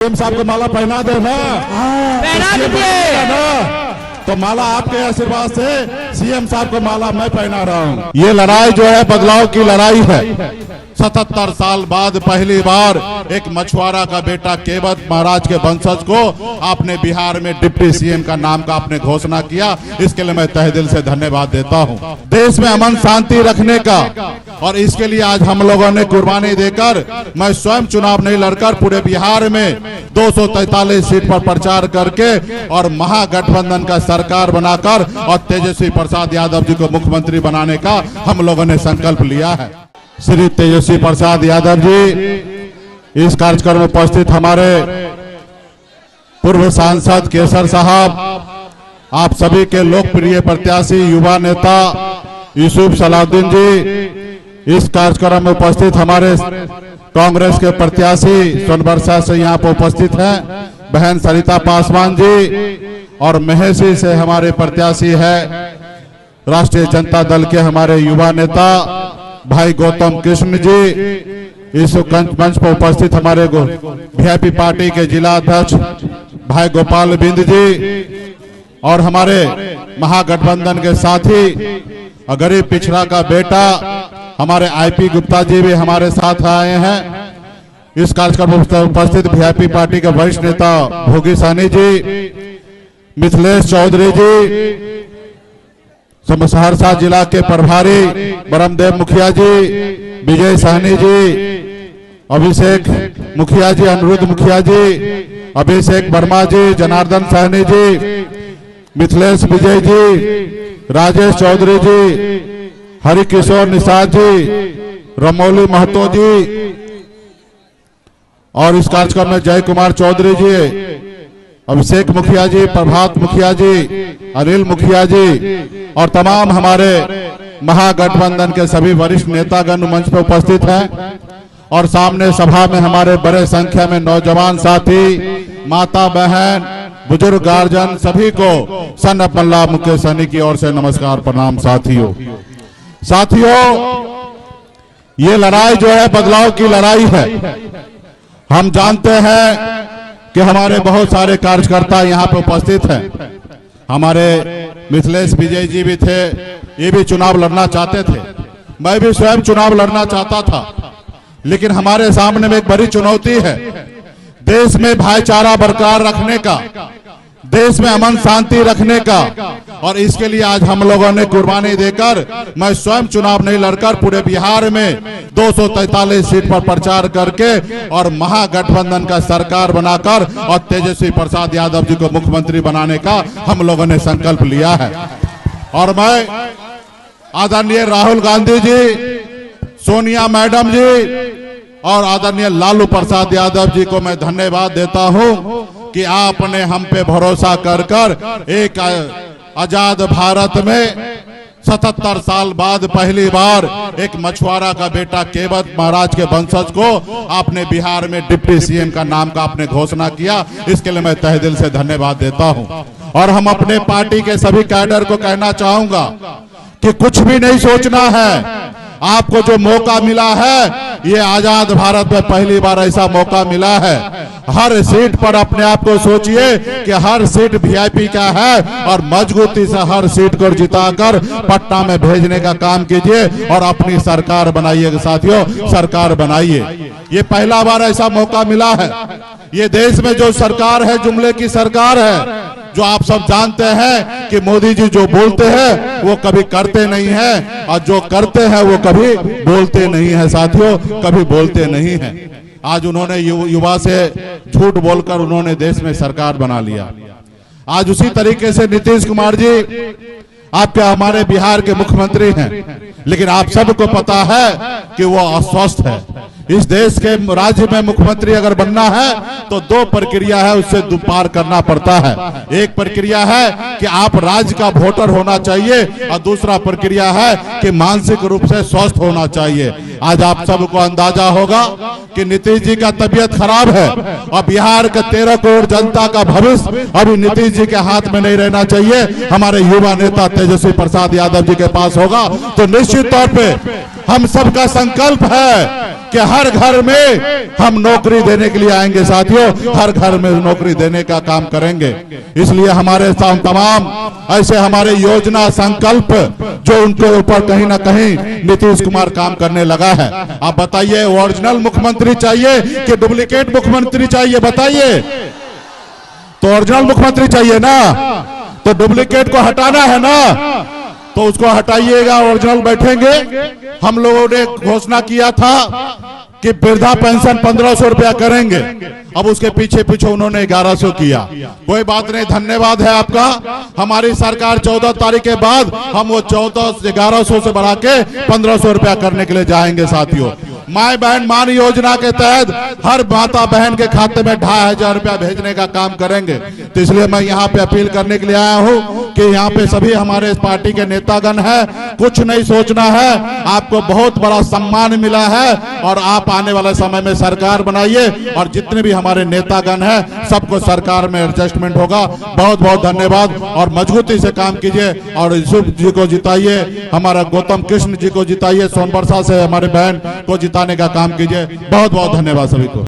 CM साहब को माला पहना दो ना, पहना दीजिए ना, तो माला आपके आशीर्वाद से सीएम साहब को माला मैं पहना रहा हूँ। ये लड़ाई जो है बदलाव की लड़ाई है। 77 साल बाद पहली बार एक मछुआरा का बेटा केवट महाराज के वंशज को आपने बिहार में डिप्टी सीएम का नाम का आपने घोषणा किया, इसके लिए मैं तहे दिल से धन्यवाद देता हूं। देश में अमन शांति रखने का और इसके लिए आज हम लोगों ने कुर्बानी देकर, मैं स्वयं चुनाव नहीं लड़कर पूरे बिहार में 243 सीट पर प्रचार करके और महागठबंधन का सरकार बनाकर और तेजस्वी प्रसाद यादव जी को मुख्यमंत्री बनाने का हम लोगों ने संकल्प लिया है। श्री तेजस्वी प्रसाद यादव जी इस कार्यक्रम में उपस्थित हमारे पूर्व सांसद केसर साहब, आप सभी के लोकप्रिय प्रत्याशी युवा नेता यूसुफ सलाउद्दीन जी, इस कार्यक्रम में उपस्थित हमारे कांग्रेस के प्रत्याशी सोनबरसा से यहाँ पर उपस्थित हैं बहन सरिता पासवान जी, और महेशी से हमारे प्रत्याशी है राष्ट्रीय जनता दल के हमारे युवा नेता भाई गौतम कृष्ण जी। इस मंच पर उपस्थित हमारे वीआईपी पार्टी के जिला अध्यक्ष भाई गोपाल बिंद जी, और हमारे महागठबंधन के साथी गरीब पिछड़ा का बेटा हमारे आईपी गुप्ता जी भी हमारे साथ आए हैं। इस कार्यक्रम में उपस्थित वीआईपी पार्टी के वरिष्ठ नेता भोगी सहनी जी, मिथिलेश चौधरी जी, सहरसा जिला के प्रभारी ब्रह्मदेव मुखिया जी, विजय सहनी जी, अभिषेक मुखिया जी, अनिरुद्ध मुखिया जी, अभिषेक वर्मा जी, जनार्दन सहनी जी, मिथिलेश विजय जी, राजेश चौधरी जी, हरिकिशोर निषाद जी, रमौली महतो जी, और इस कार्यक्रम में जय कुमार चौधरी जी, अभिषेक मुखिया जी, प्रभात मुखिया जी, अनिल मुखिया जी, और तमाम हमारे महागठबंधन के सभी वरिष्ठ नेतागण मंच पर उपस्थित हैं। और सामने सभा में हमारे बड़े संख्या में नौजवान साथी, माता बहन, बुजुर्ग गार्जियन, सभी को सन ऑफ मल्ला मुकेश सहनी की ओर से नमस्कार प्रणाम। साथियों, ये लड़ाई जो है बदलाव की लड़ाई है। हम जानते हैं कि हमारे बहुत सारे कार्यकर्ता यहाँ पे उपस्थित हैं। हमारे मिथिलेश विजय जी भी थे, ये भी चुनाव लड़ना चाहते थे, मैं भी स्वयं चुनाव लड़ना चाहता था, लेकिन हमारे सामने में एक बड़ी चुनौती है देश में भाईचारा बरकरार रखने का, देश में अमन शांति रखने का, और इसके लिए आज हम लोगों ने कुर्बानी देकर, मैं स्वयं चुनाव नहीं लड़कर पूरे बिहार में 243 सीट पर प्रचार करके और महागठबंधन का सरकार बनाकर और तेजस्वी प्रसाद यादव जी को मुख्यमंत्री बनाने का हम लोगों ने संकल्प लिया है। और मैं आदरणीय राहुल गांधी जी, सोनिया मैडम जी और आदरणीय लालू प्रसाद यादव जी को मैं धन्यवाद देता हूं कि आपने हम पे भरोसा कर एक आजाद भारत में 77 साल बाद पहली बार एक मछुआरा का बेटा केवट महाराज के वंशज को आपने बिहार में डिप्टी सीएम का नाम का आपने घोषणा किया, इसके लिए मैं तहे दिल से धन्यवाद देता हूं। और हम अपने पार्टी के सभी कैडर को कहना चाहूंगा कि कुछ भी नहीं सोचना है, आपको जो मौका मिला है ये आजाद भारत में पहली बार ऐसा मौका मिला है। हर सीट पर अपने आप को सोचिए कि हर सीट वीआईपी का है और मजबूती से हर सीट को जिताकर पटना में भेजने का काम कीजिए और अपनी सरकार बनाइए। साथियों, सरकार बनाइए, ये पहला बार ऐसा मौका मिला है। ये देश में जो सरकार है जुमले की सरकार है, जो आप सब जानते हैं कि मोदी जी जो बोलते हैं वो कभी करते नहीं है, और जो करते हैं वो कभी बोलते नहीं है। साथियों, कभी बोलते नहीं है। आज उन्होंने युवा से झूठ बोलकर उन्होंने देश में सरकार बना लिया। आज उसी तरीके से नीतीश कुमार जी आपके हमारे बिहार के मुख्यमंत्री हैं, लेकिन आप सबको पता है कि वो अस्वस्थ है। इस देश के राज्य में मुख्यमंत्री अगर बनना है तो दो प्रक्रिया है, उससे पार करना पड़ता है। एक प्रक्रिया है कि आप राज्य का वोटर होना चाहिए, और दूसरा प्रक्रिया है कि मानसिक रूप से स्वस्थ होना चाहिए। आज आप सबको अंदाजा होगा कि नीतीश जी का तबीयत खराब है और बिहार के 13 करोड़ जनता का भविष्य अभी नीतीश जी के हाथ में नहीं रहना चाहिए, हमारे युवा नेता तेजस्वी प्रसाद यादव जी के पास होगा। तो निश्चित तौर पे हम सबका संकल्प है कि हर घर में हम नौकरी देने के लिए आएंगे साथियों, हर घर में नौकरी देने का काम करेंगे। इसलिए हमारे तमाम ऐसे हमारे योजना संकल्प जो उनके ऊपर कहीं ना कहीं नीतीश कुमार काम करने लगा है। आप बताइए, ओरिजिनल मुख्यमंत्री चाहिए कि डुप्लीकेट मुख्यमंत्री चाहिए? बताइए। तो ओरिजिनल मुख्यमंत्री चाहिए ना, तो डुप्लीकेट को हटाना है ना, तो उसको हटाइएगा, ओरिजिनल बैठेंगे। हम लोगों ने घोषणा किया था कि वृद्धा पेंशन 1500 रुपया करेंगे, अब उसके पीछे पीछे उन्होंने 1100 किया। कोई बात नहीं, धन्यवाद है आपका। हमारी सरकार 14 तारीख के बाद हम वो 1100 से बढ़ा के 1500 रुपया करने के लिए जाएंगे साथियों। माय बहन मान योजना के तहत हर माता बहन के खाते में 2500 रुपया भेजने का काम करेंगे। तो इसलिए मैं यहाँ पे अपील करने के लिए आया हूँ कि यहाँ पे सभी हमारे पार्टी के नेतागण हैं, कुछ नहीं सोचना है, आपको बहुत बड़ा सम्मान मिला है और आप आने वाले समय में सरकार बनाइए और जितने भी हमारे नेतागण हैं सबको सरकार में एडजस्टमेंट होगा। बहुत बहुत धन्यवाद और मजबूती से काम कीजिए और यूसुफ जी को जिताइए, हमारा गौतम कृष्ण जी को जिताइए, सोनबरसा से हमारे बहन को जिताने का काम कीजिए। बहुत बहुत धन्यवाद सभी को।